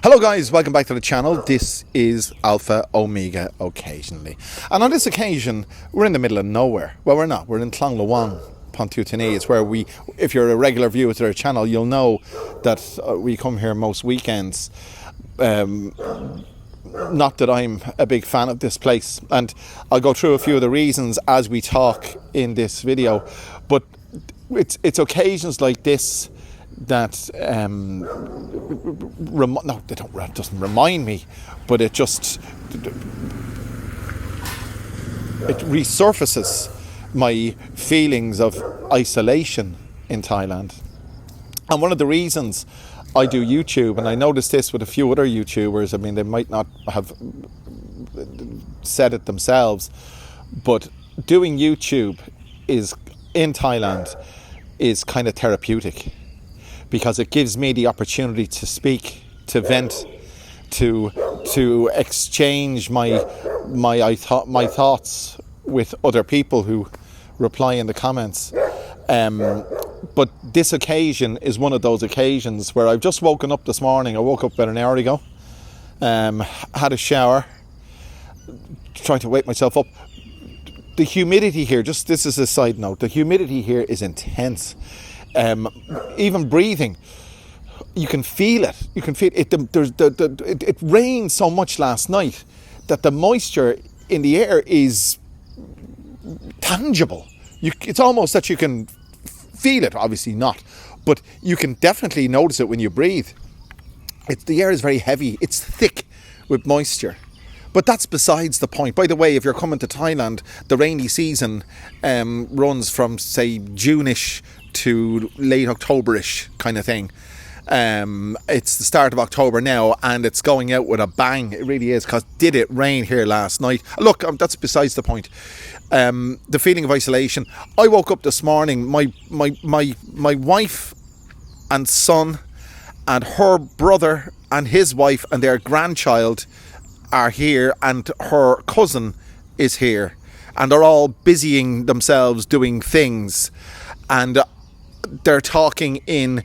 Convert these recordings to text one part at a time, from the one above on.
Hello guys, welcome back to the channel. This is Alpha Omega Occasionally. And on this occasion, we're in the middle of nowhere. Well, we're not. We're in Tlong Luang, Pontutini. It's where if you're a regular viewer to our channel, you'll know that we come here most weekends. Not that I'm a big fan of this place. And I'll go through a few of the reasons as we talk in this video. But it's occasions like this that it doesn't remind me, but it resurfaces my feelings of isolation in Thailand. And one of the reasons I do YouTube, and I noticed this with a few other YouTubers, I mean, they might not have said it themselves, but doing YouTube in Thailand is kind of therapeutic, because it gives me the opportunity to speak, to vent, to exchange my thoughts with other people who reply in the comments. But this occasion is one of those occasions where I've just woken up this morning. I woke up about an hour ago, had a shower, trying to wake myself up. The humidity here, this is a side note, the humidity here is intense. Even breathing, you can feel it. You can feel it. It rained so much last night that the moisture in the air is tangible. It's almost that you can feel it. Obviously not, but you can definitely notice it when you breathe. The air is very heavy. It's thick with moisture. But that's besides the point. By the way, if you're coming to Thailand, the rainy season runs from, say, June-ish to late October-ish kind of thing. It's the start of October now, and it's going out with a bang. It really is, because did it rain here last night? Look, that's besides the point. The feeling of isolation. I woke up this morning. My wife and son and her brother and his wife and their grandchild are here, and her cousin is here, and they're all busying themselves doing things, and they're talking in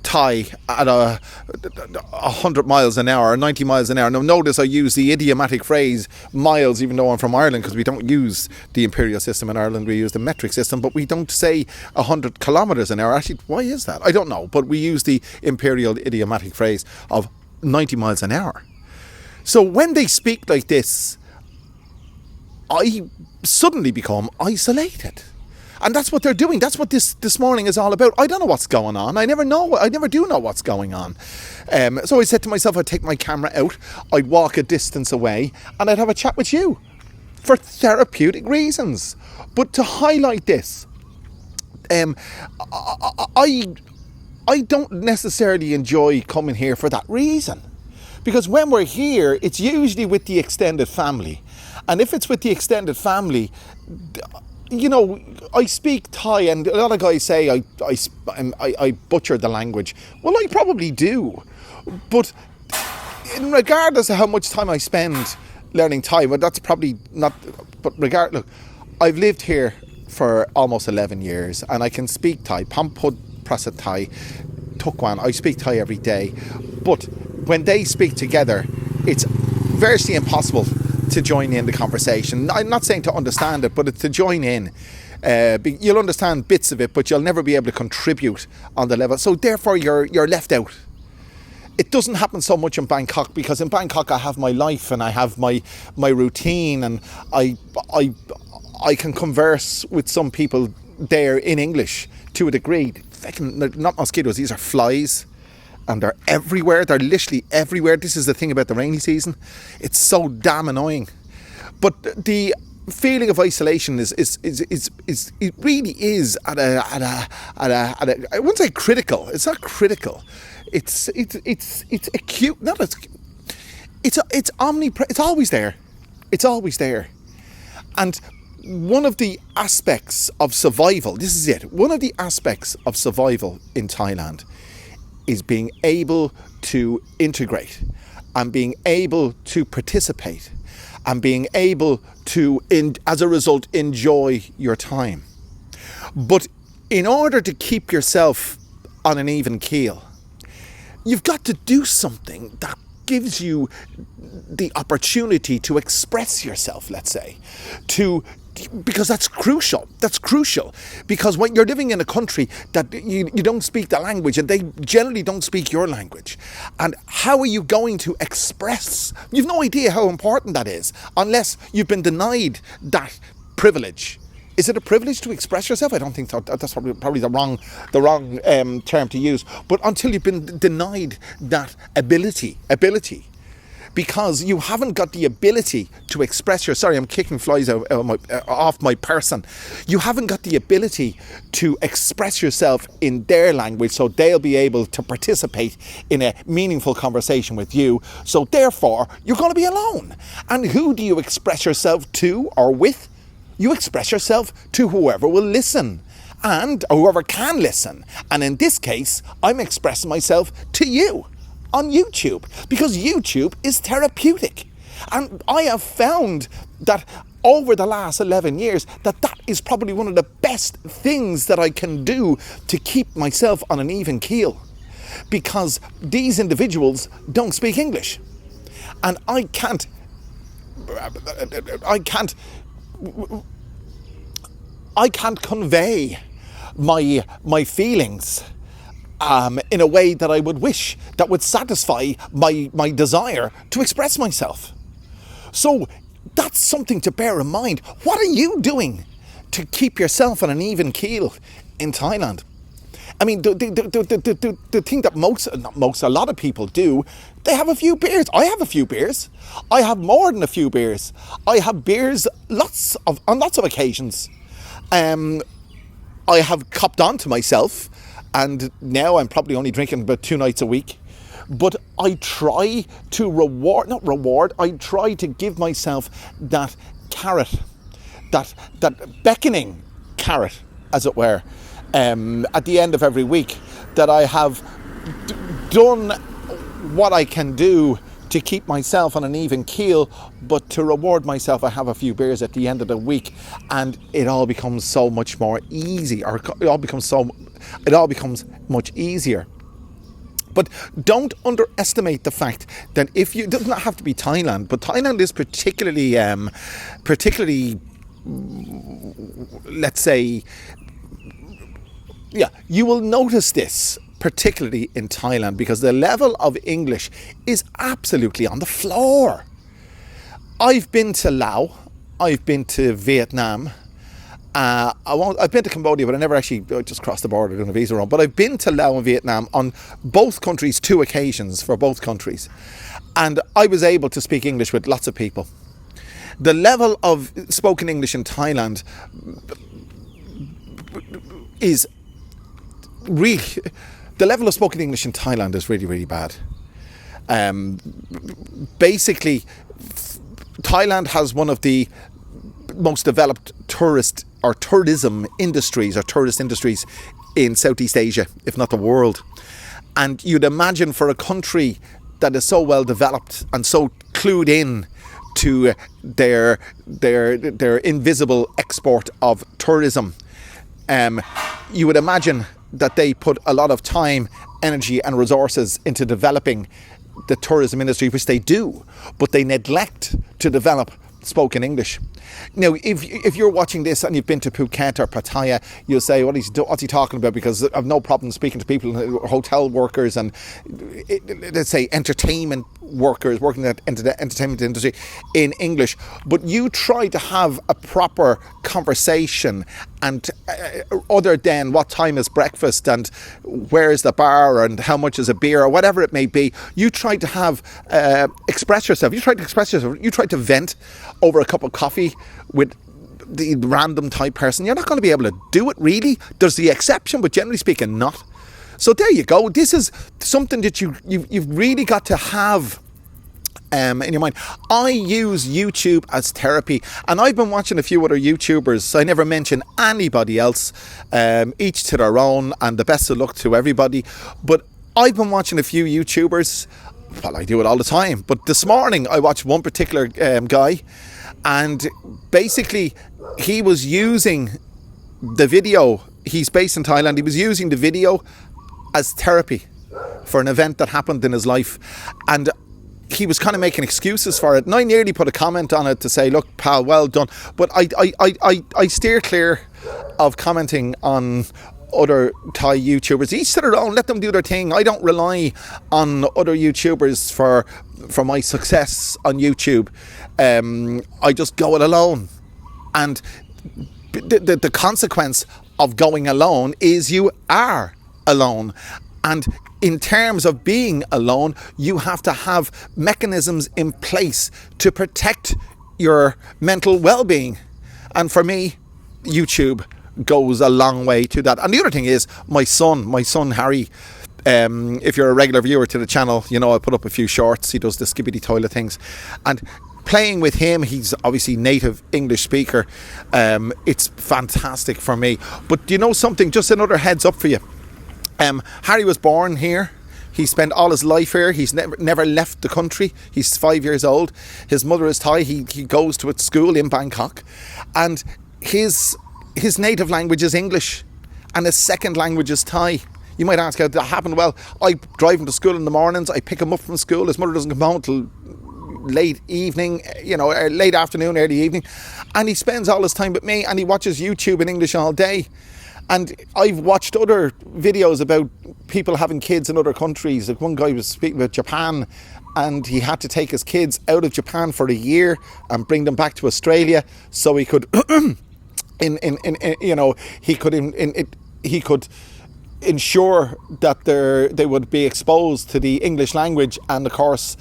Thai at 100 miles an hour, 90 miles an hour. Now notice I use the idiomatic phrase miles, even though I'm from Ireland, because we don't use the imperial system in Ireland, we use the metric system, but we don't say 100 kilometers an hour. Actually, why is that? I don't know, but we use the imperial idiomatic phrase of 90 miles an hour. So when they speak like this, I suddenly become isolated. And that's what they're doing. That's what this morning is all about. I don't know what's going on. I never do know what's going on. So I said to myself, I'd take my camera out, I'd walk a distance away, and I'd have a chat with you for therapeutic reasons. But to highlight this, I don't necessarily enjoy coming here for that reason. Because when we're here, it's usually with the extended family. And if it's with the extended family, you know, I speak Thai, and a lot of guys say I butcher the language. Well, I probably do. But regardless of how much time I spend learning Thai, well, that's probably not... But look, I've lived here for almost 11 years, and I can speak Thai. Pampud Prasat Thai, Tukwan. I speak Thai every day. But when they speak together, it's virtually impossible to join in the conversation. I'm not saying to understand it, but it's to join in. You'll understand bits of it, but you'll never be able to contribute on the level. So therefore, you're left out. It doesn't happen so much in Bangkok, because in Bangkok I have my life and I have my routine, and I can converse with some people there in English to a degree. They're not mosquitoes; these are flies. And they're everywhere. They're literally everywhere. This is the thing about the rainy season. It's so damn annoying. But the feeling of isolation is it really is at a I wouldn't say critical. It's not critical. It's acute. Not as it's omnipresent. It's always there. It's always there. And one of the aspects of survival. This is it. One of the aspects of survival in Thailand is being able to integrate and being able to participate and being able to, as a result, enjoy your time. But in order to keep yourself on an even keel, you've got to do something that gives you the opportunity to express yourself, let's say, because that's crucial. That's crucial because when you're living in a country that you don't speak the language and they generally don't speak your language, and how are you going to express? You've no idea how important that is unless you've been denied that privilege. Is it a privilege to express yourself? I don't think so. That's probably the wrong term to use. But until you've been denied that ability, because you haven't got the ability to express your. Sorry, I'm kicking flies off my person. You haven't got the ability to express yourself in their language, so they'll be able to participate in a meaningful conversation with you. So therefore, you're going to be alone. And who do you express yourself to or with? You express yourself to whoever will listen and whoever can listen. And in this case, I'm expressing myself to you on YouTube because YouTube is therapeutic. And I have found that over the last 11 years that is probably one of the best things that I can do to keep myself on an even keel, because these individuals don't speak English. And I can't convey my feelings in a way that I would wish, that would satisfy my desire to express myself. So that's something to bear in mind. What are you doing to keep yourself on an even keel in Thailand? I mean, the thing that a lot of people do, they have a few beers. I have a few beers. I have more than a few beers. I have beers on lots of occasions. I have copped on to myself, and now I'm probably only drinking about 2 nights a week. But I try to I try to give myself that carrot, that beckoning carrot, as it were, at the end of every week, that I have done what I can do to keep myself on an even keel, but to reward myself, I have a few beers at the end of the week, and it all becomes so much more easy, or it all becomes much easier. But don't underestimate the fact that it does not have to be Thailand, but Thailand is particularly, let's say, you will notice this particularly in Thailand, because the level of English is absolutely on the floor. I've been to Laos, I've been to Vietnam, I've been to Cambodia, but I never actually just crossed the border doing a visa run. But I've been to Laos and Vietnam on both countries, 2 occasions for both countries. And I was able to speak English with lots of people. The level of spoken English in Thailand is really... The level of spoken English in Thailand is really, really bad. Basically, Thailand has one of the most developed tourist industries in Southeast Asia, if not the world. And you'd imagine for a country that is so well developed and so clued in to their invisible export of tourism, you would imagine that they put a lot of time, energy and resources into developing the tourism industry, which they do, but they neglect to develop spoken English. Now, if you're watching this and you've been to Phuket or Pattaya, you'll say, what's he talking about? Because I've no problem speaking to people, hotel workers and, let's say, entertainment workers working in the entertainment industry in English. But you try to have a proper conversation, and other than what time is breakfast and where is the bar and how much is a beer or whatever it may be, you try to express yourself. You try to vent over a cup of coffee with the random type person. You're not going to be able to do it, really. There's the exception, but generally speaking, not. So there you go. This is something that you've really got to have in your mind. I use YouTube as therapy, and I've been watching a few other YouTubers. I never mention anybody else, each to their own, and the best of luck to everybody. But I've been watching a few YouTubers. Well, I do it all the time, but this morning I watched one particular guy, and basically he was using the video. He's based in Thailand. He was using the video as therapy for an event that happened in his life, and he was kind of making excuses for it, and I nearly put a comment on it to say, look pal, well done, but I steer clear of commenting on other Thai YouTubers. Each to their own, let them do their thing. I don't rely on other YouTubers for my success on YouTube. I just go it alone, and the consequence of going alone is you are alone. And in terms of being alone, you have to have mechanisms in place to protect your mental well-being. And for me, YouTube goes a long way to that. And the other thing is my son Harry. If you're a regular viewer to the channel, you know I put up a few shorts. He does the skibbity toilet things, and playing with him, he's obviously native English speaker. It's fantastic for me. But do you know something? Just another heads up for you. Harry was born here. He spent all his life here. He's never left the country. He's 5 years old. His mother is Thai. He goes to a school in Bangkok, and his native language is English, and his second language is Thai. You might ask how that happened. Well, I drive him to school in the mornings. I pick him up from school. His mother doesn't come home till late evening, late afternoon, early evening, and he spends all his time with me, and he watches YouTube in English all day. And I've watched other videos about people having kids in other countries. Like one guy was speaking about Japan, and he had to take his kids out of Japan for a year and bring them back to Australia so he could he could ensure that they would be exposed to the English language and, of course,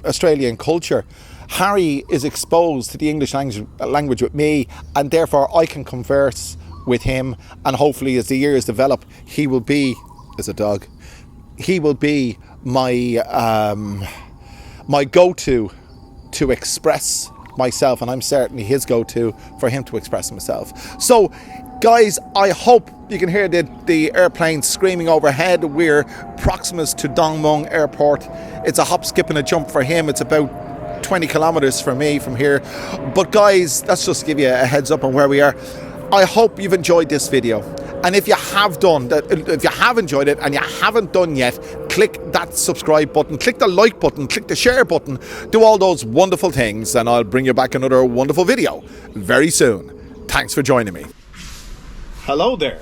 Australian culture. Harry is exposed to the English language with me, and therefore I can converse with him, and hopefully as the years develop, he will be, as a dog, he will be my my go-to to express myself, and I'm certainly his go-to for him to express himself. So guys, I hope you can hear the airplane screaming overhead. We're proximus to Dong Muong Airport. It's a hop, skip and a jump for him. It's about 20 kilometers for me from here. But guys, let's just give you a heads up on where we are. I hope you've enjoyed this video, and if you have enjoyed it and you haven't done yet, click that subscribe button, click the like button, click the share button, do all those wonderful things, and I'll bring you back another wonderful video very soon. Thanks for joining me. Hello there.